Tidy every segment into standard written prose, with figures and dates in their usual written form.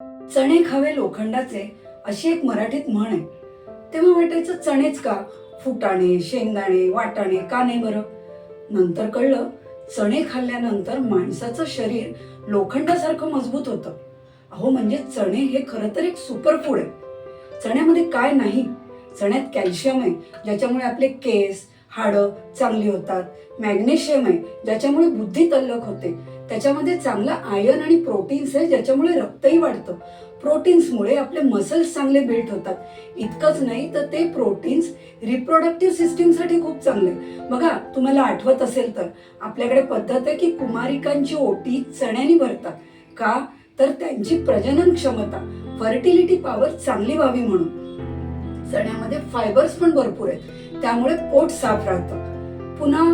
चणे खावे लोखंडाचे अशी एक मराठीत म्हण आहे. तेव्हा वाटायचं चणेच का, फुटाणे, शेंगदाणे, वाटाणे का नाही बरं. नंतर कळलं चणे खाल्ल्यानंतर माणसाचं शरीर लोखंडासारखं मजबूत होतं. अहो म्हणजे चणे हे खरं तर एक सुपर फूड आहे. चण्यामध्ये काय नाही, चण्यात कॅल्शियम आहे ज्याच्यामुळे आपले केस हाडं चांगली होतात. मॅग्नेशियम आहे ज्याच्यामुळे बुद्धी तल्लख होते. त्याच्यामध्ये चांगला आयर्न आणि प्रोटीन्स आहे ज्याच्यामुळे रक्तही वाढतं. प्रोटीन्समुळे आपले मसल्स चांगले बिल्ड होतात. इतकंच नाही तर ते प्रोटीन्स रिप्रोडक्टिव्ह सिस्टीमसाठी खूप चांगले. बघा तुम्हाला आठवत असेल तर आपल्याकडे पद्धत आहे की कुमारिकांची ओटी चण्याने भरतात. का तर त्यांची प्रजनन क्षमता, फर्टिलिटी पॉवर चांगली व्हावी म्हणून. चण्यामध्ये फायबर्स पण भरपूर आहेत त्यामुळे पोट साफ राहतं. पुन्हा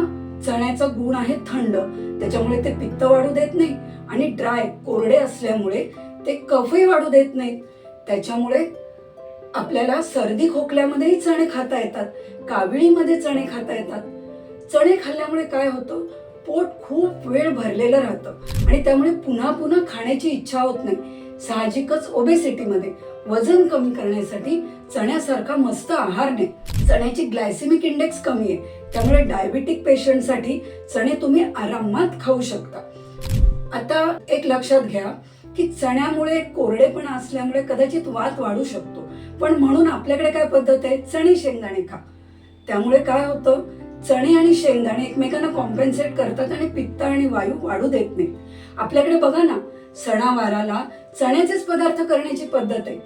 चण्याचा गुण आहे थंड, त्याच्यामुळे ते पित्त वाढू देत नाही आणि ड्राय कोरडे असल्यामुळे ते कफही वाढू देत नाहीत. त्याच्यामुळे आपल्याला सर्दी खोकल्यामध्येही चणे खाता येतात, काविळीमध्ये चणे खाता येतात. चणे खाल्ल्यामुळे काय होतं, पोट खूप वेळ भरलेलं राहतं आणि त्यामुळे पुन्हा पुन्हा खाण्याची इच्छा होत नाही. साहजिकच ओबेसिटीमध्ये वजन कमी करण्यासाठी चण्यासारखा मस्त आहार नाही. चण्याची ग्लायसेमिक इंडेक्स कमी आहे त्यामुळे डायबिटिक पेशंटसाठी चणे तुम्ही आरामात खाऊ शकता. आता एक लक्षात घ्या की चण्यामुळे कोरडेपणा असल्यामुळे कदाचित वात वाढू शकतो, पण म्हणून आपल्याकडे काय पद्धत आहे, चणे शेंगदाणे खा. त्यामुळे काय होतं, चणे आणि शेंगदाणे एकमेकांना कॉम्पेन्सेट करतात आणि पित्त आणि वायू वाढू देत नाही. आपल्याकडे बघा ना, सणावाराला चण्याचेच पदार्थ करण्याची पद्धत आहे.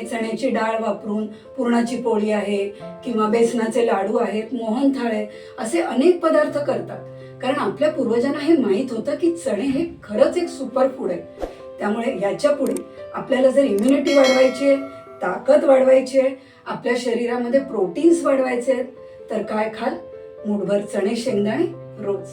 चण्याची डाळ वापरून पुरणाची पोळी आहे किंवा बेसनाचे लाडू आहेत, मोहनथाळ आहे, असे अनेक पदार्थ करतात. कारण आपल्या पूर्वजांना हे माहीत होतं की चणे हे खरंच एक सुपर फूड आहे. त्यामुळे याच्या पुढे आपल्याला जर इम्युनिटी वाढवायची आहे, ताकद वाढवायची आहे, आपल्या शरीरामध्ये प्रोटीन्स वाढवायचे आहेत, तर काय खाल, मूठभर चणे शेंगदाणे रोज.